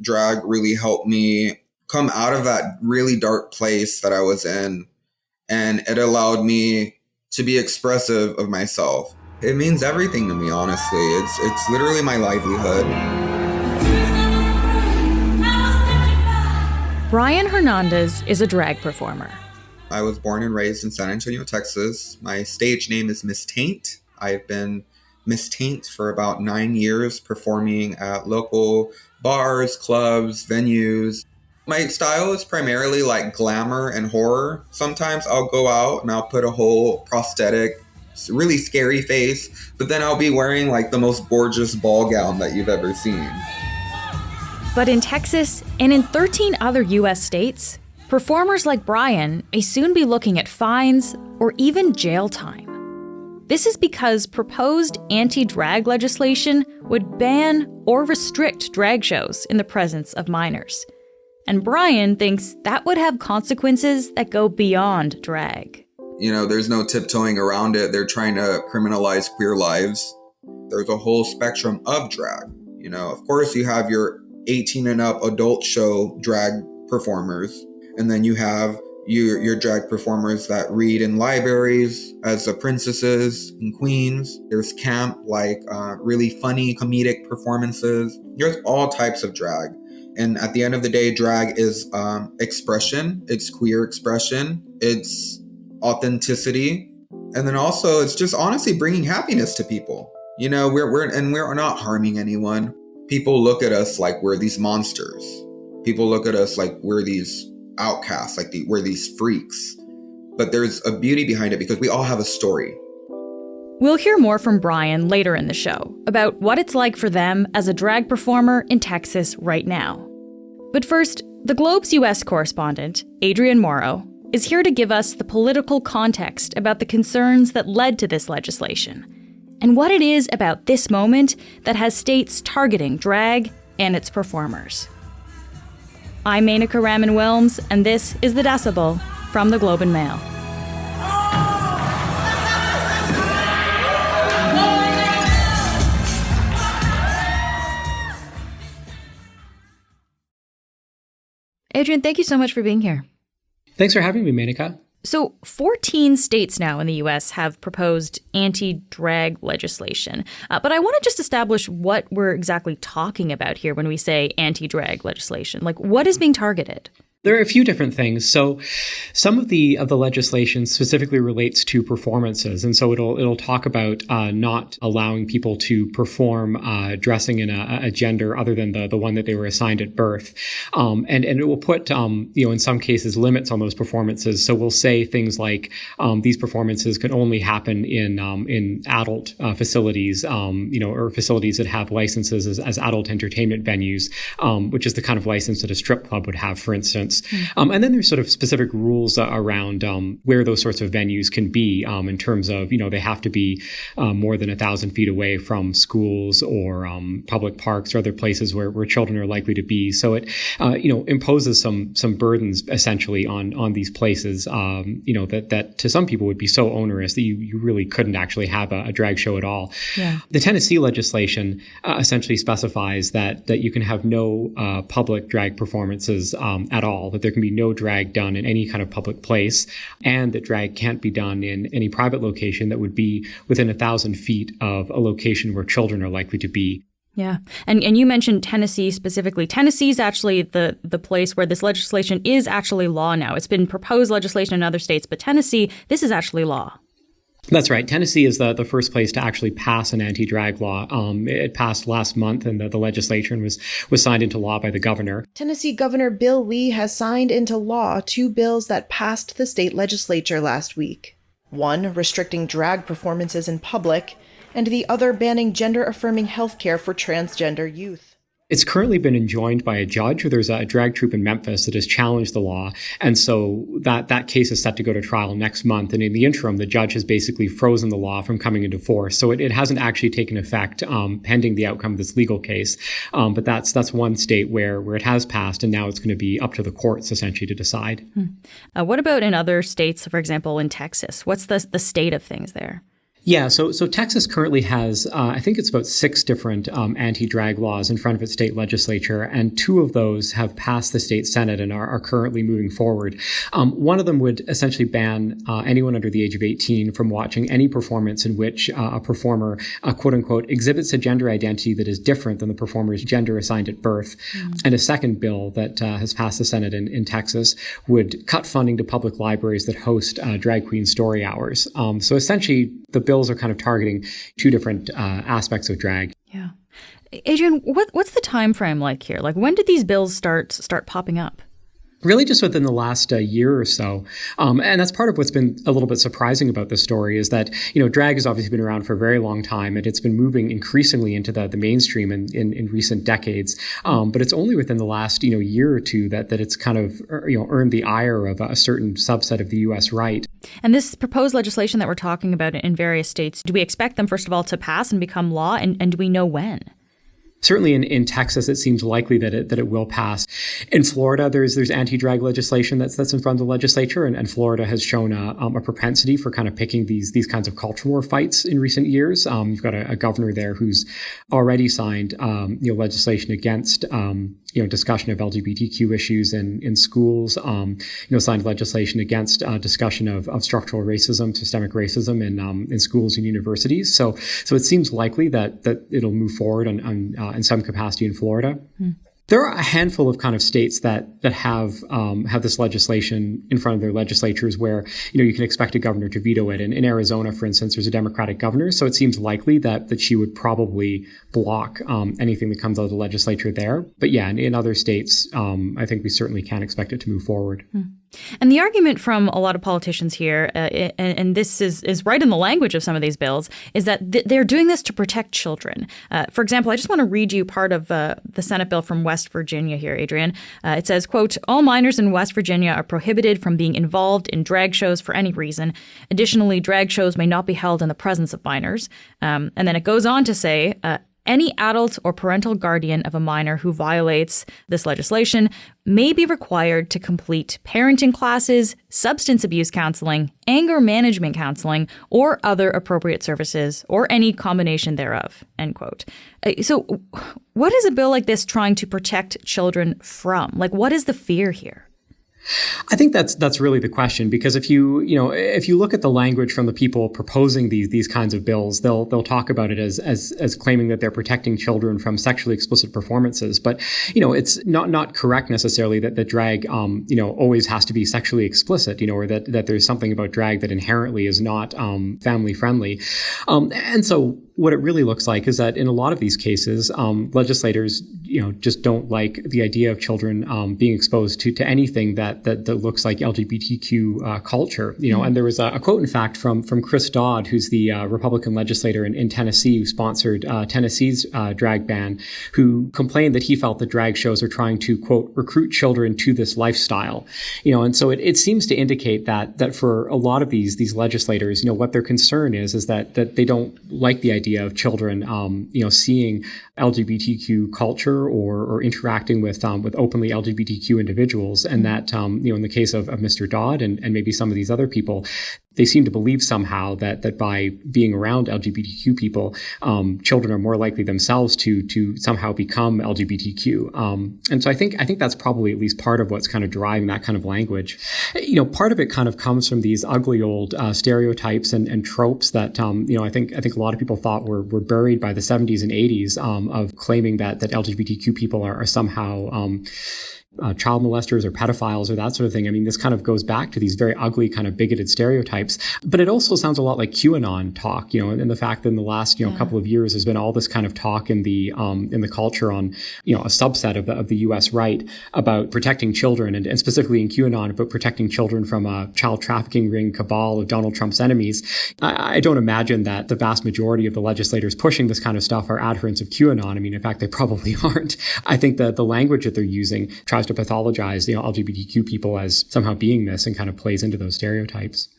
Drag really helped me come out of that really dark place that I was in, and it allowed me to be expressive of myself. It means everything to me, honestly. It's literally my livelihood. Brian Hernandez is a drag performer. I was born and raised in San Antonio, Texas. My stage name is Miss Taint. I've been Miss Taint for about 9 years, performing at local bars, clubs, venues. My style is primarily like glamour and horror. Sometimes I'll go out and I'll put a whole prosthetic, really scary face, but then I'll be wearing like the most gorgeous ball gown that you've ever seen. But in Texas and in 13 other U.S. states, performers like Brian may soon be looking at fines or even jail time. This is because proposed anti-drag legislation would ban or restrict drag shows in the presence of minors. And Brian thinks that would have consequences that go beyond drag. You know, there's no tiptoeing around it. They're trying to criminalize queer lives. There's a whole spectrum of drag. You know, of course, you have your 18 and up adult show drag performers. And then you have your drag performers that read in libraries as the princesses and queens. There's camp, like really funny comedic performances. There's all types of drag. And at the end of the day, drag is expression. It's queer expression. It's authenticity. And then also it's just honestly bringing happiness to people. You know, we're not harming anyone. People look at us like we're these monsters. People look at us like we're these outcasts, like we're these freaks. But there's a beauty behind it because we all have a story. We'll hear more from Brian later in the show about what it's like for them as a drag performer in Texas right now. But first, the Globe's U.S. correspondent, Adrian Morrow, is here to give us the political context about the concerns that led to this legislation and what it is about this moment that has states targeting drag and its performers. I'm Menaka Raman-Wilms, and this is The Decibel from the Globe and Mail. Adrian, thank you so much for being here. Thanks for having me, Menaka. So 14 states now in the U.S. have proposed anti-drag legislation. But I want to just establish what we're exactly talking about here when we say anti-drag legislation. Like, what is being targeted? There are a few different things. So some of the legislation specifically relates to performances. And so it'll talk about not allowing people to perform dressing in a gender other than the one that they were assigned at birth. And it will put, in some cases, limits on those performances. So we'll say things like these performances can only happen in adult facilities, or facilities that have licenses as adult entertainment venues, which is the kind of license that a strip club would have, for instance. And then there's sort of specific rules around where those sorts of venues can be in terms of, they have to be more than 1,000 feet away from schools or public parks or other places where children are likely to be. So it, imposes some burdens essentially on these places, that to some people would be so onerous that you really couldn't actually have a drag show at all. Yeah. The Tennessee legislation essentially specifies that you can have no public drag performances at all, that there can be no drag done in any kind of public place, and that drag can't be done in any private location that would be within 1,000 feet of a location where children are likely to be. Yeah. And you mentioned Tennessee specifically. Tennessee is actually the place where this legislation is actually law now. It's been proposed legislation in other states, but Tennessee, this is actually law. That's right. Tennessee is the first place to actually pass an anti-drag law. It passed last month, and the legislation was signed into law by the governor. Tennessee Governor Bill Lee has signed into law 2 bills that passed the state legislature last week. One restricting drag performances in public, and the other banning gender-affirming healthcare for transgender youth. It's currently been enjoined by a judge. There's a drag troupe in Memphis that has challenged the law. And so that case is set to go to trial next month. And in the interim, the judge has basically frozen the law from coming into force. So it hasn't actually taken effect pending the outcome of this legal case. But that's one state where it has passed. And now it's going to be up to the courts essentially to decide. What about in other states, for example, in Texas? What's the state of things there? Yeah, so Texas currently has, I think it's about 6 different anti-drag laws in front of its state legislature, and 2 of those have passed the state Senate and are currently moving forward. One of them would essentially ban anyone under the age of 18 from watching any performance in which a performer, quote unquote, exhibits a gender identity that is different than the performer's gender assigned at birth. And a second bill that has passed the Senate in Texas would cut funding to public libraries that host drag queen story hours. So essentially, the bills are kind of targeting 2 different aspects of drag. Yeah. Adrian, what's the time frame like here? Like, when did these bills start popping up? Really just within the last year or so. And that's part of what's been a little bit surprising about this story is that, drag has obviously been around for a very long time, and it's been moving increasingly into the mainstream in recent decades. But it's only within the last, year or two that it's kind of, earned the ire of a certain subset of the U.S. right. And this proposed legislation that we're talking about in various states, do we expect them, first of all, to pass and become law? And do we know when? Certainly in Texas, it seems likely that it will pass. In Florida, there's anti-drag legislation that's in front of the legislature, and Florida has shown a propensity for kind of picking these kinds of culture war fights in recent years. You've got a governor there who's already signed legislation against discussion of LGBTQ issues in schools. Signed legislation against discussion of structural racism, systemic racism in schools and universities. So it seems likely that it'll move forward in some capacity in Florida. There are a handful of kind of states that have this legislation in front of their legislatures where, you can expect a governor to veto it. And in Arizona, for instance, there's a Democratic governor. So it seems likely that she would probably block anything that comes out of the legislature there. But yeah, in other states, I think we certainly can expect it to move forward. And the argument from a lot of politicians here, and this is right in the language of some of these bills, is that they're doing this to protect children. For example, I just want to read you part of the Senate bill from West Virginia here, Adrian. It says, quote, "All minors in West Virginia are prohibited from being involved in drag shows for any reason. Additionally, drag shows may not be held in the presence of minors." And then it goes on to say, any adult or parental guardian of a minor who violates this legislation may be required to complete parenting classes, substance abuse counseling, anger management counseling, or other appropriate services, or any combination thereof, end quote. So what is a bill like this trying to protect children from? Like, what is the fear here? I think that's really the question, because if you look at the language from the people proposing these kinds of bills, they'll talk about it as claiming that they're protecting children from sexually explicit performances. But it's not correct necessarily that drag always has to be sexually explicit, or that there's something about drag that inherently is not family friendly. And so what it really looks like is that in a lot of these cases, legislators, just don't like the idea of children being exposed to anything that looks like LGBTQ culture. And there was a quote, in fact, from Chris Dodd, who's the Republican legislator in Tennessee who sponsored Tennessee's drag ban, who complained that he felt that drag shows are trying to, quote, recruit children to this lifestyle. And so it seems to indicate that for a lot of these legislators, what their concern is that they don't like the idea of children, seeing LGBTQ culture or interacting with openly LGBTQ individuals, and that in the case of Mr. Dodd and maybe some of these other people, they seem to believe somehow that by being around LGBTQ people, children are more likely themselves to somehow become LGBTQ. And so I think that's probably at least part of what's kind of driving that kind of language. Part of it kind of comes from these ugly old stereotypes and tropes that I think a lot of people thought were buried by the 70s and 80s of claiming that LGBTQ people are somehow child molesters or pedophiles or that sort of thing. I mean, this kind of goes back to these very ugly kind of bigoted stereotypes, but it also sounds a lot like QAnon talk, and the fact that in the last, couple of years, there's been all this kind of talk in the culture on, a subset of the U.S. right about protecting children and specifically in QAnon about protecting children from a child trafficking ring cabal of Donald Trump's enemies. I don't imagine that the vast majority of the legislators pushing this kind of stuff are adherents of QAnon. I mean, in fact, they probably aren't. I think that the language that they're using tries tries to pathologize, LGBTQ people as somehow being this and kind of plays into those stereotypes.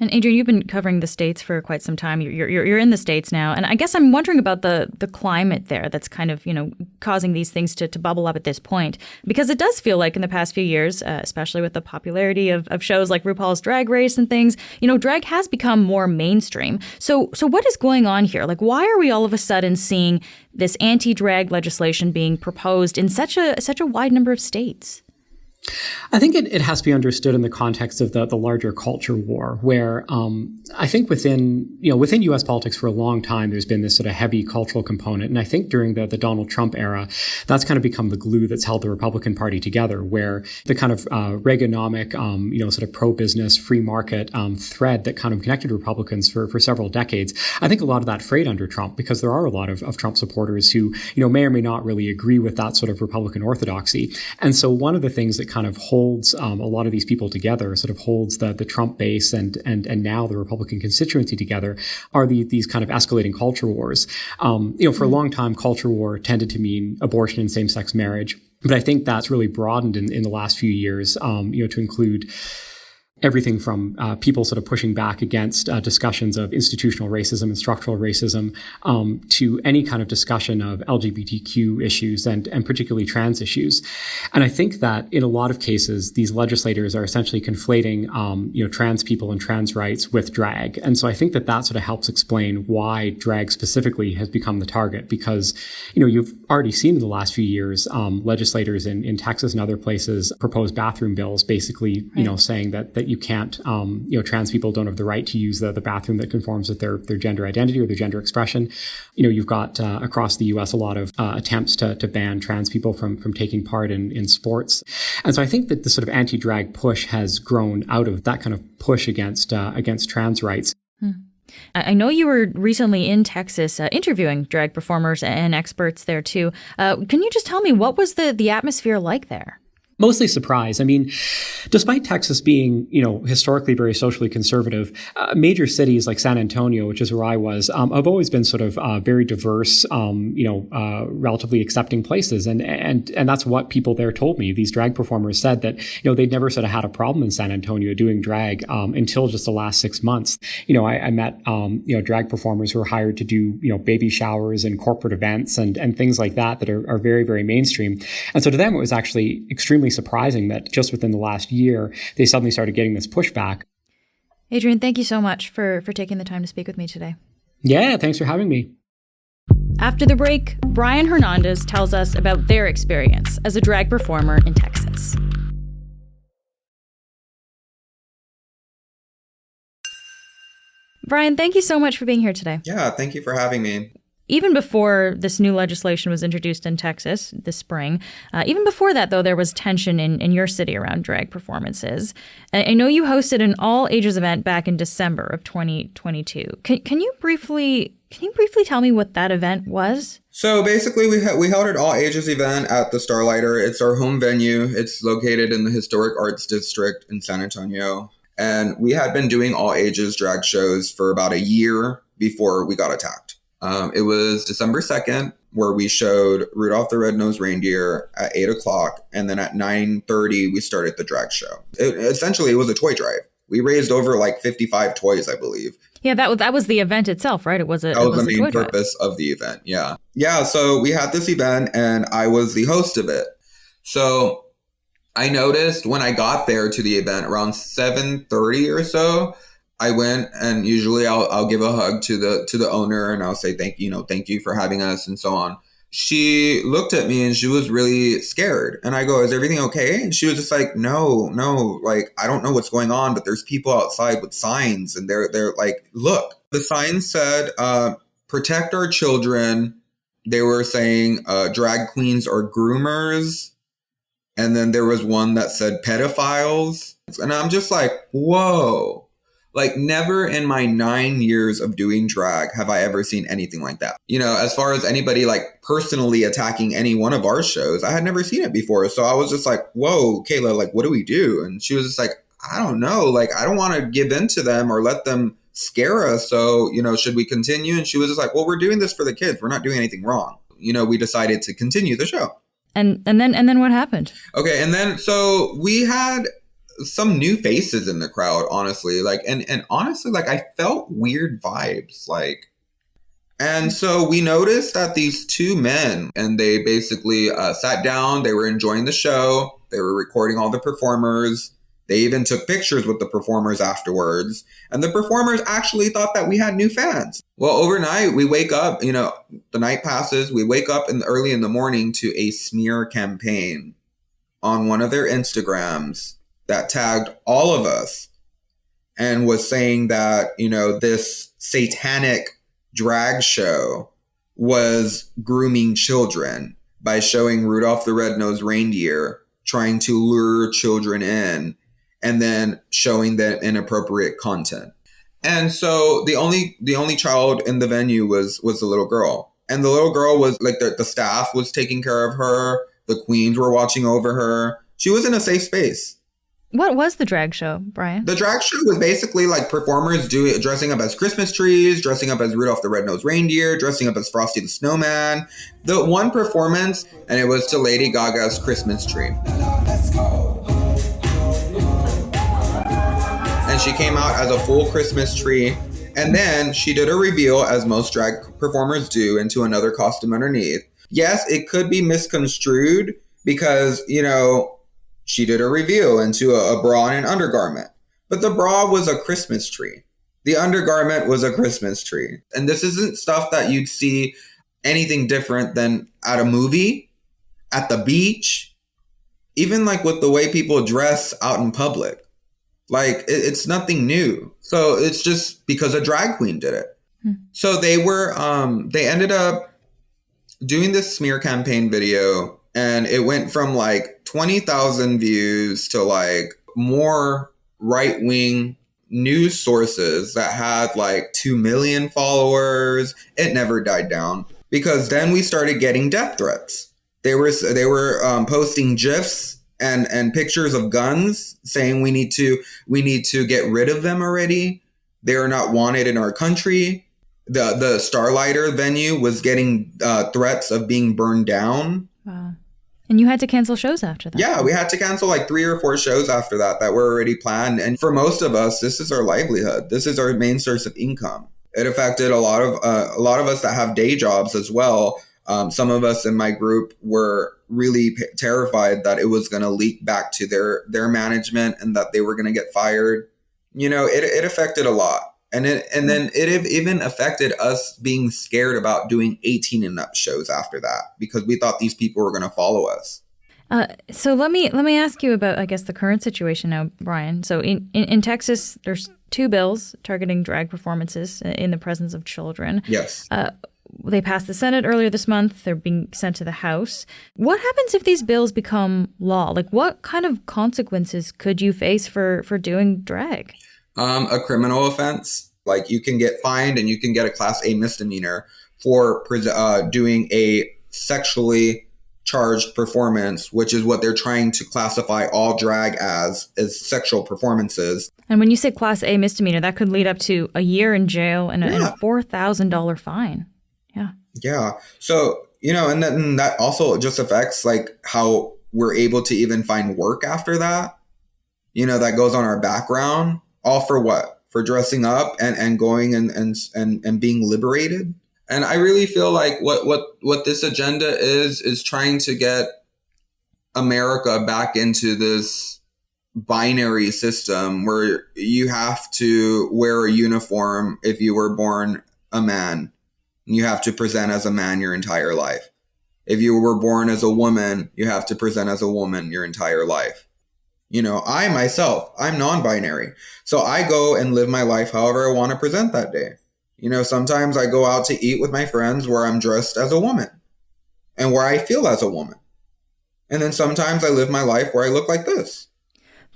And Adrian, you've been covering the States for quite some time. You're in the States now. And I guess I'm wondering about the climate there that's kind of, causing these things to bubble up at this point. Because it does feel like in the past few years, especially with the popularity of shows like RuPaul's Drag Race and things, drag has become more mainstream. So what is going on here? Like, why are we all of a sudden seeing this anti-drag legislation being proposed in such a wide number of states? I think it has to be understood in the context of the larger culture war, where I think within U.S. politics for a long time, there's been this sort of heavy cultural component. And I think during the Donald Trump era, that's kind of become the glue that's held the Republican Party together, where the kind of Reaganomic, sort of pro-business, free market thread that kind of connected Republicans for several decades. I think a lot of that frayed under Trump, because there are a lot of Trump supporters who, may or may not really agree with that sort of Republican orthodoxy. And so one of the things that kind of holds a lot of these people together, sort of holds the Trump base and now the Republican constituency together, are these kind of escalating culture wars. For a long time, culture war tended to mean abortion and same-sex marriage. But I think that's really broadened in the last few years, to include everything from people sort of pushing back against discussions of institutional racism and structural racism to any kind of discussion of LGBTQ issues and particularly trans issues. And I think that in a lot of cases, these legislators are essentially conflating, trans people and trans rights with drag. And so I think that sort of helps explain why drag specifically has become the target, because, you've already seen in the last few years, legislators in Texas and other places propose bathroom bills, basically, right, saying that you can't, trans people don't have the right to use the bathroom that conforms with their gender identity or their gender expression. You've got across the U.S. a lot of attempts to ban trans people from taking part in sports. And so I think that the sort of anti-drag push has grown out of that kind of push against trans rights. I know you were recently in Texas interviewing drag performers and experts there too. Can you just tell me, what was the atmosphere like there? Mostly surprise. I mean, despite Texas being, historically very socially conservative, major cities like San Antonio, which is where I was, have always been sort of very diverse, relatively accepting places. And that's what people there told me. These drag performers said that, they'd never sort of had a problem in San Antonio doing drag until just the last 6 months. I met, drag performers who were hired to do, baby showers and corporate events and things like that are very, very mainstream. And so to them, it was actually extremely surprising that just within the last year, they suddenly started getting this pushback. Adrian, thank you so much for taking the time to speak with me today. Yeah, thanks for having me. After the break, Brian Hernandez tells us about their experience as a drag performer in Texas. Brian, thank you so much for being here today. Yeah, thank you for having me. Even before this new legislation was introduced in Texas this spring, even before that, though, there was tension in your city around drag performances. I know you hosted an all-ages event back in December of 2022. Can you briefly tell me what that event was? So basically, we held an all-ages event at the Starlighter. It's our home venue. It's located in the Historic Arts District in San Antonio. And we had been doing all-ages drag shows for about a year before we got attacked. It was December 2nd, where we showed Rudolph the Red-Nosed Reindeer at 8 o'clock. And then at 9:30, we started the drag show. Essentially, it was a toy drive. We raised over like 55 toys, I believe. Yeah, that was the event itself, right? That was the main purpose of the event, yeah. Yeah, so we had this event, and I was the host of it. So I noticed when I got there to the event around 7:30 or so, I went, and usually I'll give a hug to the owner, and I'll say thank you for having us and so on. She looked at me and she was really scared, and I go, "Is everything okay?" And she was just like, "No, like I don't know what's going on, but there's people outside with signs, and they're like, look." The sign said, "Protect our children." They were saying drag queens are groomers, and then there was one that said pedophiles, and I'm just like, whoa. Like, never in my 9 years of doing drag have I ever seen anything like that. As far as anybody like personally attacking any one of our shows, I had never seen it before. So I was just like, whoa, Kayla, like, what do we do? And she was just like, I don't know. Like, I don't want to give in to them or let them scare us. So, should we continue? And she was just like, well, we're doing this for the kids. We're not doing anything wrong. We decided to continue the show. And then what happened? Okay, and then so we had some new faces in the crowd, honestly. Like, and honestly, like, I felt weird vibes, like. And so we noticed that these two men, and they basically sat down, they were enjoying the show, they were recording all the performers, they even took pictures with the performers afterwards, and the performers actually thought that we had new fans. Well, overnight, we wake up, you know, the night passes, we wake up early in the morning to a smear campaign on one of their Instagrams that tagged all of us and was saying that, you know, this satanic drag show was grooming children by showing Rudolph the Red-Nosed Reindeer trying to lure children in and then showing them inappropriate content. And so the only child in the venue was the little girl. And the little girl was like, the staff was taking care of her. The queens were watching over her. She was in a safe space. What was the drag show, Brian? The drag show was basically like performers dressing up as Christmas trees, dressing up as Rudolph the Red-Nosed Reindeer, dressing up as Frosty the Snowman. The one performance, and it was to Lady Gaga's Christmas Tree. And she came out as a full Christmas tree. And then she did a reveal, as most drag performers do, into another costume underneath. Yes, it could be misconstrued because, you know, she did a reveal into a bra and an undergarment. But the bra was a Christmas tree. The undergarment was a Christmas tree. And this isn't stuff that you'd see anything different than at a movie, at the beach, even like with the way people dress out in public. Like, it's nothing new. So it's just because a drag queen did it. So they ended up doing this smear campaign video, and it went from like 20,000 views to like more right-wing news sources that had like 2 million followers. It never died down because then we started getting death threats. They were posting GIFs and pictures of guns saying we need to get rid of them already. They are not wanted in our country. The Starlighter venue was getting threats of being burned down. Wow. And you had to cancel shows after that. Yeah, we had to cancel like 3 or 4 shows after that were already planned. And for most of us, this is our livelihood. This is our main source of income. It affected a lot of us that have day jobs as well. Some of us in my group were really terrified that it was going to leak back to their management and that they were going to get fired. You know, it affected a lot. And then it even affected us being scared about doing 18 and up shows after that because we thought these people were going to follow us. So let me ask you about, I guess, the current situation now, Brian. So in Texas, there's 2 bills targeting drag performances in the presence of children. Yes. They passed the Senate earlier this month. They're being sent to the House. What happens if these bills become law? Like, what kind of consequences could you face for doing drag? A criminal offense. Like, you can get fined and you can get a Class A misdemeanor for doing a sexually charged performance, which is what they're trying to classify all drag as sexual performances. And when you say Class A misdemeanor, that could lead up to a year in jail and a $4,000 fine. Yeah. Yeah. So, you know, and then that also just affects like how we're able to even find work after that. You know, that goes on our background. All for what? For dressing up and going and being liberated. And I really feel like what this agenda is trying to get America back into this binary system where you have to wear a uniform if you were born a man. You have to present as a man your entire life. If you were born as a woman, you have to present as a woman your entire life. You know, I myself, I'm non-binary. So I go and live my life however I want to present that day. You know, sometimes I go out to eat with my friends where I'm dressed as a woman and where I feel as a woman. And then sometimes I live my life where I look like this.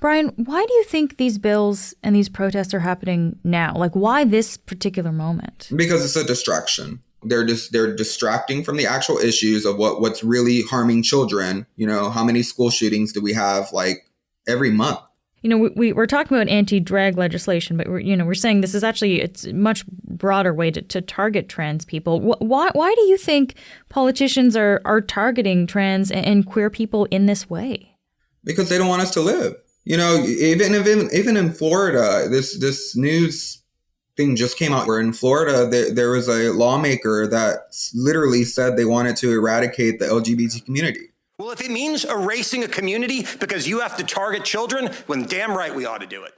Brian, why do you think these bills and these protests are happening now? Like, why this particular moment? Because it's a distraction. They're distracting from the actual issues of what's really harming children. You know, how many school shootings do we have like every month? We're talking about anti-drag legislation, but we're saying this is actually, it's a much broader way to target trans people. Why do you think politicians are targeting trans and queer people in this way? Because they don't want us to live. Even in Florida, this news thing just came out where in Florida there was a lawmaker that literally said they wanted to eradicate the LGBT community. Well, if it means erasing a community because you have to target children, then damn right we ought to do it.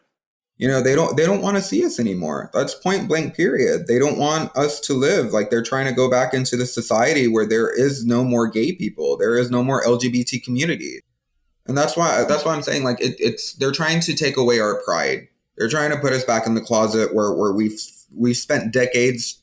They don't want to see us anymore. That's point blank, period. They don't want us to live. Like, they're trying to go back into the society where there is no more gay people. There is no more LGBT community. And that's why I'm saying, like, they're trying to take away our pride. They're trying to put us back in the closet where we've spent decades,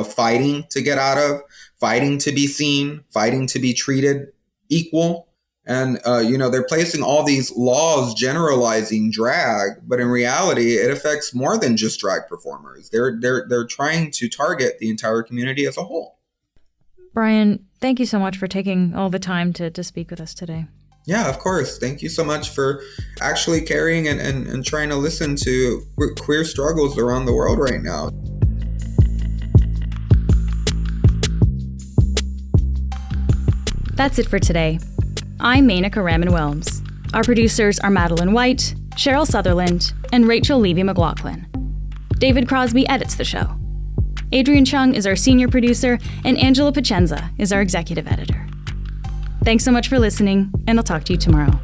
fighting to get out of, fighting to be seen, fighting to be treated equal. And, they're placing all these laws generalizing drag, but in reality, it affects more than just drag performers. They're trying to target the entire community as a whole. Brian, thank you so much for taking all the time to speak with us today. Yeah, of course. Thank you so much for actually caring and trying to listen to queer struggles around the world right now. That's it for today. I'm Menaka Raman-Wilms. Our producers are Madeline White, Cheryl Sutherland, and Rachel Levy-McLaughlin. David Crosby edits the show. Adrian Chung is our senior producer, and Angela Pacenza is our executive editor. Thanks so much for listening, and I'll talk to you tomorrow.